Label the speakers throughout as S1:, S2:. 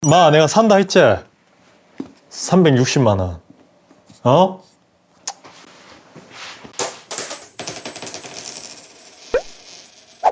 S1: 마, 내가 산다 했지? 360만원. 어?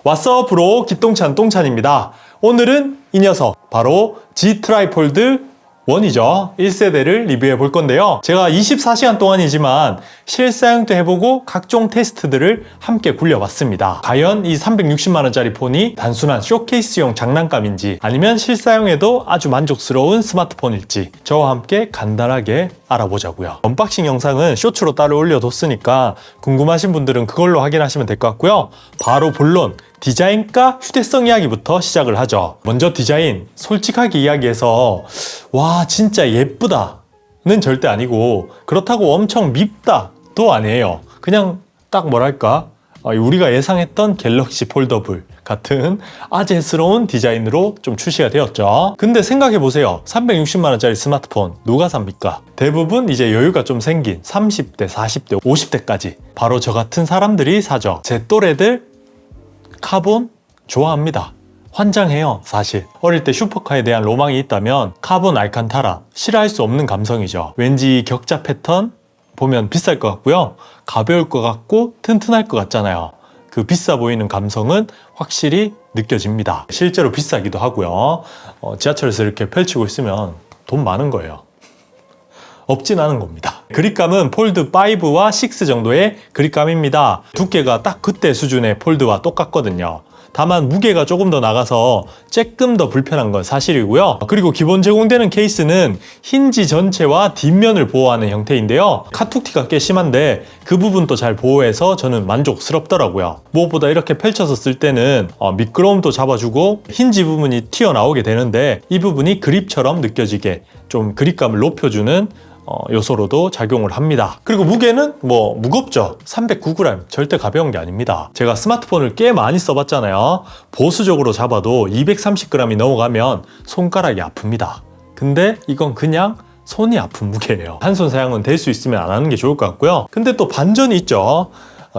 S1: 왓썹 브로 기똥찬 똥찬입니다. 오늘은 이 녀석 바로 G 트라이폴드 1이죠. 1세대를 리뷰해 볼 건데요. 제가 24시간 동안이지만 실사용도 해보고 각종 테스트들을 함께 굴려봤습니다. 과연 이 360만원짜리 폰이 단순한 쇼케이스용 장난감인지 아니면 실사용에도 아주 만족스러운 스마트폰일지 저와 함께 간단하게 알아보자고요. 언박싱 영상은 쇼츠로 따로 올려뒀으니까 궁금하신 분들은 그걸로 확인하시면 될 것 같고요. 바로 본론 디자인과 휴대성 이야기부터 시작을 하죠. 먼저 디자인, 솔직하게 이야기해서 와 진짜 예쁘다는 절대 아니고 그렇다고 엄청 밉다도 아니에요. 그냥 딱 뭐랄까 우리가 예상했던 갤럭시 폴더블 같은 아재스러운 디자인으로 좀 출시가 되었죠. 근데 생각해보세요. 360만원짜리 스마트폰 누가 삽니까? 대부분 이제 여유가 좀 생긴 30대, 40대, 50대까지 바로 저 같은 사람들이 사죠. 제 또래들 카본 좋아합니다. 환장해요. 사실 어릴 때 슈퍼카에 대한 로망이 있다면 카본 알칸타라 싫어할 수 없는 감성이죠. 왠지 격자 패턴 보면 비쌀 것 같고요. 가벼울 것 같고 튼튼할 것 같잖아요. 그 비싸 보이는 감성은 확실히 느껴집니다. 실제로 비싸기도 하고요. 지하철에서 이렇게 펼치고 있으면 돈 많은 거예요. 없진 않은 겁니다. 그립감은 폴드 5와 6 정도의 그립감입니다. 두께가 딱 그때 수준의 폴드와 똑같거든요. 다만 무게가 조금 더 나가서 조금 더 불편한 건 사실이고요. 그리고 기본 제공되는 케이스는 힌지 전체와 뒷면을 보호하는 형태인데요. 카툭티가 꽤 심한데 그 부분도 잘 보호해서 저는 만족스럽더라고요. 무엇보다 이렇게 펼쳐서 쓸 때는 미끄러움도 잡아주고 힌지 부분이 튀어나오게 되는데 이 부분이 그립처럼 느껴지게 좀 그립감을 높여주는 요소로도 작용을 합니다. 그리고 무게는 뭐 무겁죠. 309g 절대 가벼운 게 아닙니다. 제가 스마트폰을 꽤 많이 써봤잖아요. 보수적으로 잡아도 230g이 넘어가면 손가락이 아픕니다. 근데 이건 그냥 손이 아픈 무게예요. 한 손 사용은 될 수 있으면 안 하는 게 좋을 것 같고요. 근데 또 반전이 있죠.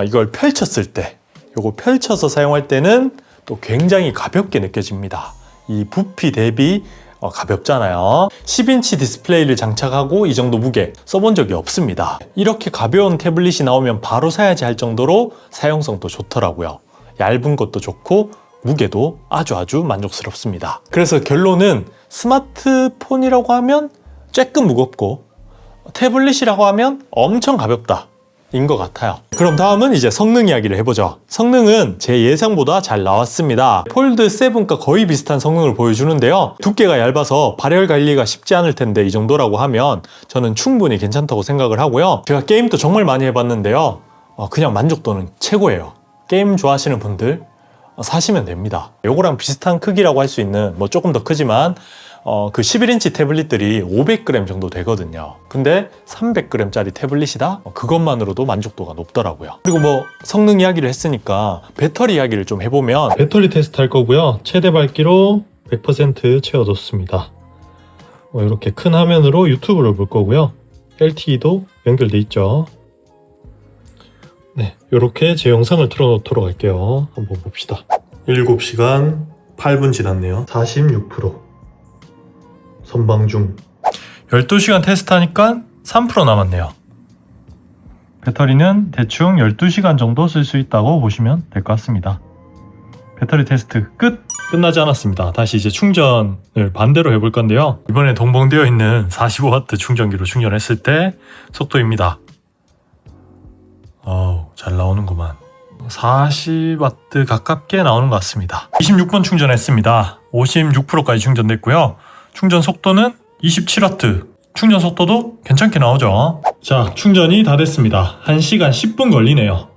S1: 이걸 펼쳤을 때 요거 펼쳐서 사용할 때는 또 굉장히 가볍게 느껴집니다. 이 부피 대비 가볍잖아요. 10인치 디스플레이를 장착하고 이 정도 무게 써본 적이 없습니다. 이렇게 가벼운 태블릿이 나오면 바로 사야지 할 정도로 사용성도 좋더라고요. 얇은 것도 좋고 무게도 아주 만족스럽습니다. 그래서 결론은 스마트폰이라고 하면 조금 무겁고 태블릿이라고 하면 엄청 가볍다 인 것 같아요. 그럼 다음은 이제 성능 이야기를 해보죠. 성능은 제 예상보다 잘 나왔습니다. 폴드 7과 거의 비슷한 성능을 보여주는데요. 두께가 얇아서 발열 관리가 쉽지 않을 텐데 이 정도라고 하면 저는 충분히 괜찮다고 생각을 하고요. 제가 게임도 정말 많이 해봤는데요. 그냥 만족도는 최고예요. 게임 좋아하시는 분들 사시면 됩니다. 요거랑 비슷한 크기라고 할 수 있는 뭐 조금 더 크지만 그 11인치 태블릿들이 500g 정도 되거든요. 근데 300g짜리 태블릿이다? 그것만으로도 만족도가 높더라고요. 그리고 뭐 성능 이야기를 했으니까 배터리 이야기를 좀 해보면 배터리 테스트 할 거고요. 최대 밝기로 100% 채워뒀습니다. 이렇게 큰 화면으로 유튜브를 볼 거고요. LTE도 연결돼 있죠. 네, 이렇게 제 영상을 틀어놓도록 할게요. 한번 봅시다. 7시간 8분 지났네요. 46%. 선방 중. 12시간 테스트하니까 3% 남았네요. 배터리는 대충 12시간 정도 쓸 수 있다고 보시면 될 것 같습니다. 배터리 테스트 끝! 끝나지 않았습니다. 다시 이제 충전을 반대로 해볼 건데요. 이번에 동봉되어 있는 45W 충전기로 충전했을 때 속도입니다. 잘 나오는구만. 40W 가깝게 나오는 것 같습니다. 26번 충전했습니다. 56%까지 충전됐고요. 충전 속도는 27W. 충전 속도도 괜찮게 나오죠. 자, 충전이 다 됐습니다. 1시간 10분 걸리네요.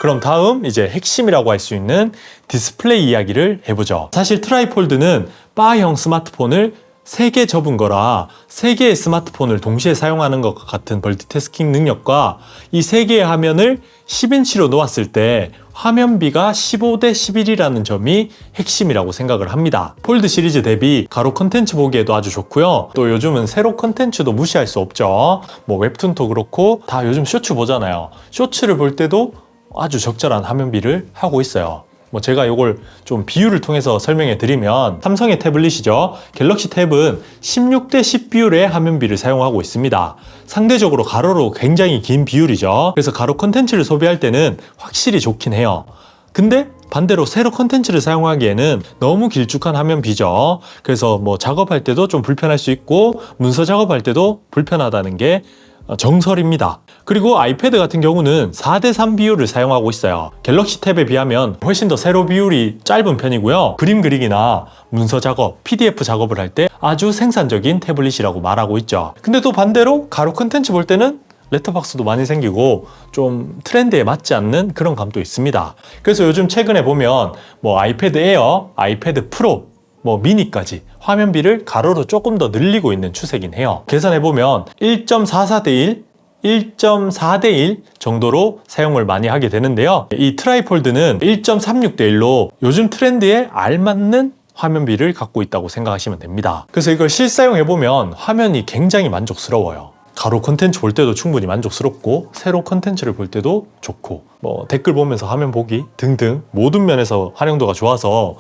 S1: 그럼 다음 이제 핵심이라고 할 수 있는 디스플레이 이야기를 해보죠. 사실 트라이폴드는 바형 스마트폰을 3개 접은 거라 3개의 스마트폰을 동시에 사용하는 것 같은 멀티태스킹 능력과 이 3개의 화면을 10인치로 놓았을 때 화면비가 15대 11이라는 점이 핵심이라고 생각을 합니다. 폴드 시리즈 대비 가로 컨텐츠 보기에도 아주 좋고요. 또 요즘은 세로 컨텐츠도 무시할 수 없죠. 뭐 웹툰도 그렇고 다 요즘 쇼츠 보잖아요. 쇼츠를 볼 때도 아주 적절한 화면비를 하고 있어요. 뭐 제가 이걸 좀 비율을 통해서 설명해 드리면 삼성의 태블릿이죠. 갤럭시 탭은 16대 10 비율의 화면비를 사용하고 있습니다. 상대적으로 가로로 굉장히 긴 비율이죠. 그래서 가로 콘텐츠를 소비할 때는 확실히 좋긴 해요. 근데 반대로 세로 콘텐츠를 사용하기에는 너무 길쭉한 화면비죠. 그래서 뭐 작업할 때도 좀 불편할 수 있고 문서 작업할 때도 불편하다는 게 정설입니다. 그리고 아이패드 같은 경우는 4대 3 비율을 사용하고 있어요. 갤럭시 탭에 비하면 훨씬 더 세로 비율이 짧은 편이고요. 그림 그리기나 문서 작업, PDF 작업을 할 때 아주 생산적인 태블릿이라고 말하고 있죠. 근데 또 반대로 가로 콘텐츠 볼 때는 레터박스도 많이 생기고 좀 트렌드에 맞지 않는 그런 감도 있습니다. 그래서 요즘 최근에 보면 뭐 아이패드 에어, 아이패드 프로, 뭐 미니까지 화면비를 가로로 조금 더 늘리고 있는 추세긴 해요. 계산해보면 1.44 대 1, 1.4 대 1 정도로 사용을 많이 하게 되는데요. 이 트라이폴드는 1.36 대 1로 요즘 트렌드에 알맞는 화면비를 갖고 있다고 생각하시면 됩니다. 그래서 이걸 실사용해보면 화면이 굉장히 만족스러워요. 가로 콘텐츠 볼 때도 충분히 만족스럽고 세로 콘텐츠를 볼 때도 좋고 뭐 댓글 보면서 화면 보기 등등 모든 면에서 활용도가 좋아서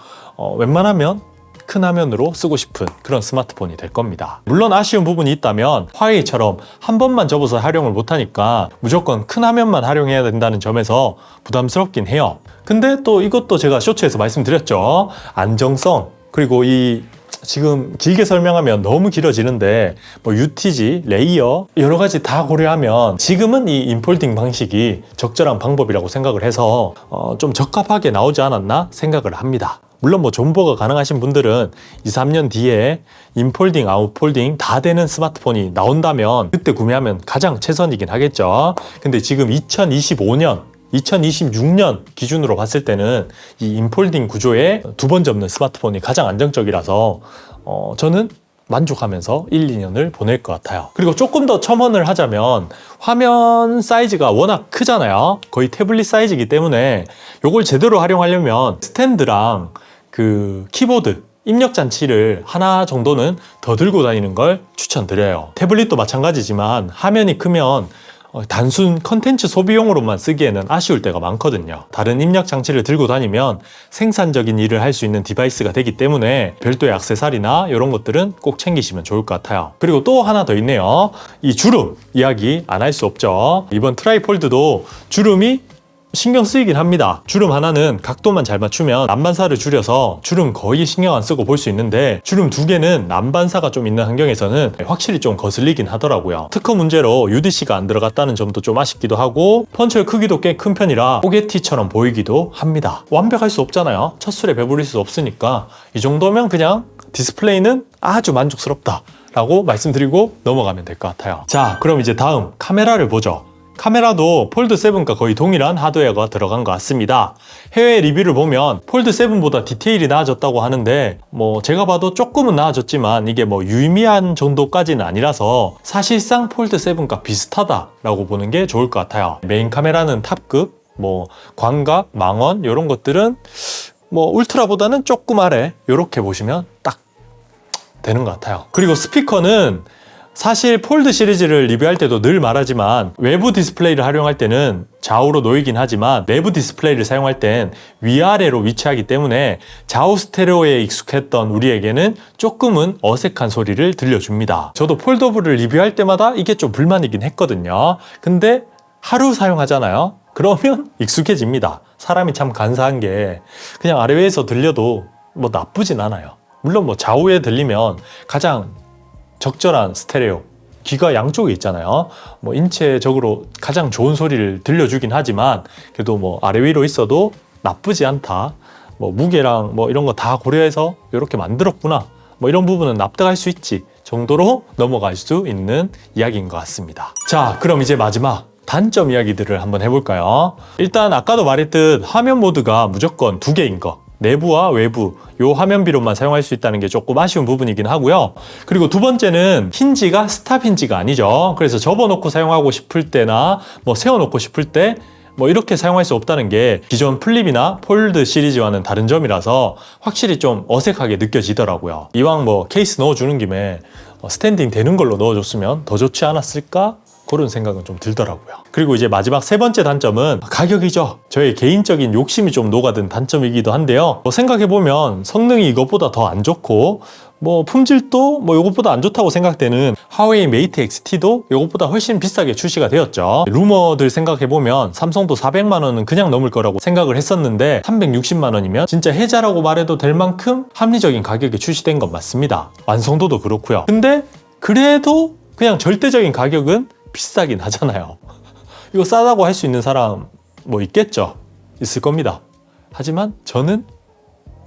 S1: 웬만하면 큰 화면으로 쓰고 싶은 그런 스마트폰이 될 겁니다. 물론 아쉬운 부분이 있다면 화웨이처럼 한 번만 접어서 활용을 못하니까 무조건 큰 화면만 활용해야 된다는 점에서 부담스럽긴 해요. 근데 또 이것도 제가 쇼츠에서 말씀드렸죠. 안정성 그리고 이 지금 길게 설명하면 너무 길어지는데 뭐 UTG, 레이어 여러 가지 다 고려하면 지금은 이 인폴딩 방식이 적절한 방법이라고 생각을 해서 좀 적합하게 나오지 않았나 생각을 합니다. 물론 뭐 존버가 가능하신 분들은 2, 3년 뒤에 인폴딩, 아웃폴딩 다 되는 스마트폰이 나온다면 그때 구매하면 가장 최선이긴 하겠죠. 근데 지금 2025년 2026년 기준으로 봤을 때는 이 인폴딩 구조의 두 번 접는 스마트폰이 가장 안정적이라서 저는 만족하면서 1, 2년을 보낼 것 같아요. 그리고 조금 더 첨언을 하자면 화면 사이즈가 워낙 크잖아요. 거의 태블릿 사이즈이기 때문에 이걸 제대로 활용하려면 스탠드랑 그 키보드 입력 장치를 하나 정도는 더 들고 다니는 걸 추천드려요. 태블릿도 마찬가지지만 화면이 크면 단순 컨텐츠 소비용으로만 쓰기에는 아쉬울 때가 많거든요. 다른 입력 장치를 들고 다니면 생산적인 일을 할 수 있는 디바이스가 되기 때문에 별도의 액세서리나 이런 것들은 꼭 챙기시면 좋을 것 같아요. 그리고 또 하나 더 있네요. 이 주름 이야기 안 할 수 없죠. 이번 트라이폴드도 주름이 신경 쓰이긴 합니다. 주름 하나는 각도만 잘 맞추면 난반사를 줄여서 주름 거의 신경 안 쓰고 볼 수 있는데 주름 두 개는 난반사가 좀 있는 환경에서는 확실히 좀 거슬리긴 하더라고요. 특허 문제로 UDC가 안 들어갔다는 점도 좀 아쉽기도 하고 펀치홀 크기도 꽤 큰 편이라 포개티처럼 보이기도 합니다. 완벽할 수 없잖아요. 첫 술에 배부를 수 없으니까 이 정도면 그냥 디스플레이는 아주 만족스럽다 라고 말씀드리고 넘어가면 될 것 같아요. 자, 그럼 이제 다음 카메라를 보죠. 카메라도 폴드 7과 거의 동일한 하드웨어가 들어간 것 같습니다. 해외 리뷰를 보면 폴드 7보다 디테일이 나아졌다고 하는데 뭐 제가 봐도 조금은 나아졌지만 이게 뭐 유의미한 정도까지는 아니라서 사실상 폴드 7과 비슷하다라고 보는 게 좋을 것 같아요. 메인 카메라는 탑급, 뭐 광각, 망원 이런 것들은 뭐 울트라보다는 조금 아래 이렇게 보시면 딱 되는 것 같아요. 그리고 스피커는 사실 폴드 시리즈를 리뷰할 때도 늘 말하지만 외부 디스플레이를 활용할 때는 좌우로 놓이긴 하지만 내부 디스플레이를 사용할 땐 위아래로 위치하기 때문에 좌우 스테레오에 익숙했던 우리에게는 조금은 어색한 소리를 들려줍니다. 저도 폴더블을 리뷰할 때마다 이게 좀 불만이긴 했거든요. 근데 하루 사용하잖아요. 그러면 익숙해집니다. 사람이 참 간사한 게 그냥 아래 위에서 들려도 뭐 나쁘진 않아요. 물론 뭐 좌우에 들리면 가장 적절한 스테레오, 귀가 양쪽에 있잖아요. 뭐 인체적으로 가장 좋은 소리를 들려주긴 하지만 그래도 뭐 아래 위로 있어도 나쁘지 않다. 뭐 무게랑 뭐 이런 거 다 고려해서 이렇게 만들었구나. 뭐 이런 부분은 납득할 수 있지 정도로 넘어갈 수 있는 이야기인 것 같습니다. 자, 그럼 이제 마지막 단점 이야기들을 한번 해볼까요? 일단 아까도 말했듯 화면 모드가 무조건 두 개인 거. 내부와 외부 요 화면비로만 사용할 수 있다는 게 조금 아쉬운 부분이긴 하고요. 그리고 두 번째는 힌지가 스탑 힌지가 아니죠. 그래서 접어놓고 사용하고 싶을 때나 뭐 세워놓고 싶을 때 뭐 이렇게 사용할 수 없다는 게 기존 플립이나 폴드 시리즈와는 다른 점이라서 확실히 좀 어색하게 느껴지더라고요. 이왕 뭐 케이스 넣어주는 김에 스탠딩 되는 걸로 넣어줬으면 더 좋지 않았을까 그런 생각은 좀 들더라고요. 그리고 이제 마지막 세 번째 단점은 가격이죠. 저의 개인적인 욕심이 좀 녹아든 단점이기도 한데요. 생각해보면 성능이 이것보다 더 안 좋고 품질도 이것보다 안 좋다고 생각되는 화웨이 메이트 XT도 이것보다 훨씬 비싸게 출시가 되었죠. 루머들 생각해보면 삼성도 400만 원은 그냥 넘을 거라고 생각을 했었는데 360만 원이면 진짜 혜자라고 말해도 될 만큼 합리적인 가격에 출시된 건 맞습니다. 완성도도 그렇고요. 근데 그래도 그냥 절대적인 가격은 비싸긴 하잖아요. 이거 싸다고 할 수 있는 사람 있겠죠? 있을 겁니다. 하지만 저는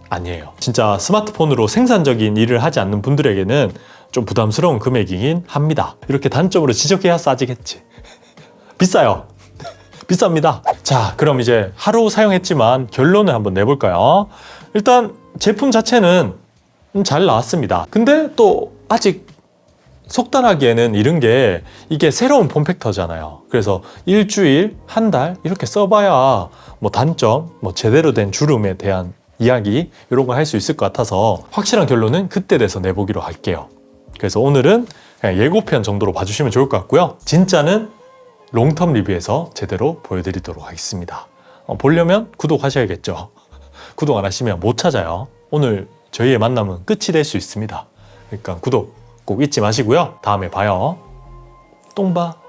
S1: 아니에요. 진짜 스마트폰으로 생산적인 일을 하지 않는 분들에게는 좀 부담스러운 금액이긴 합니다. 이렇게 단점으로 지적해야 싸지겠지. 비싸요. 비쌉니다. 자, 그럼 이제 하루 사용했지만 결론을 한번 내볼까요? 일단 제품 자체는 잘 나왔습니다. 근데 또 아직 속단하기에는 이런 게 이게 새로운 폼팩터잖아요. 그래서 일주일, 한 달 이렇게 써봐야 단점, 제대로 된 주름에 대한 이야기 이런 거 할 수 있을 것 같아서 확실한 결론은 그때 돼서 내보기로 할게요. 그래서 오늘은 그냥 예고편 정도로 봐주시면 좋을 것 같고요. 진짜는 롱텀 리뷰에서 제대로 보여드리도록 하겠습니다. 보려면 구독하셔야겠죠. 구독 안 하시면 못 찾아요. 오늘 저희의 만남은 끝이 될 수 있습니다. 그러니까 구독 꼭 잊지 마시고요. 다음에 봐요. 똥봐.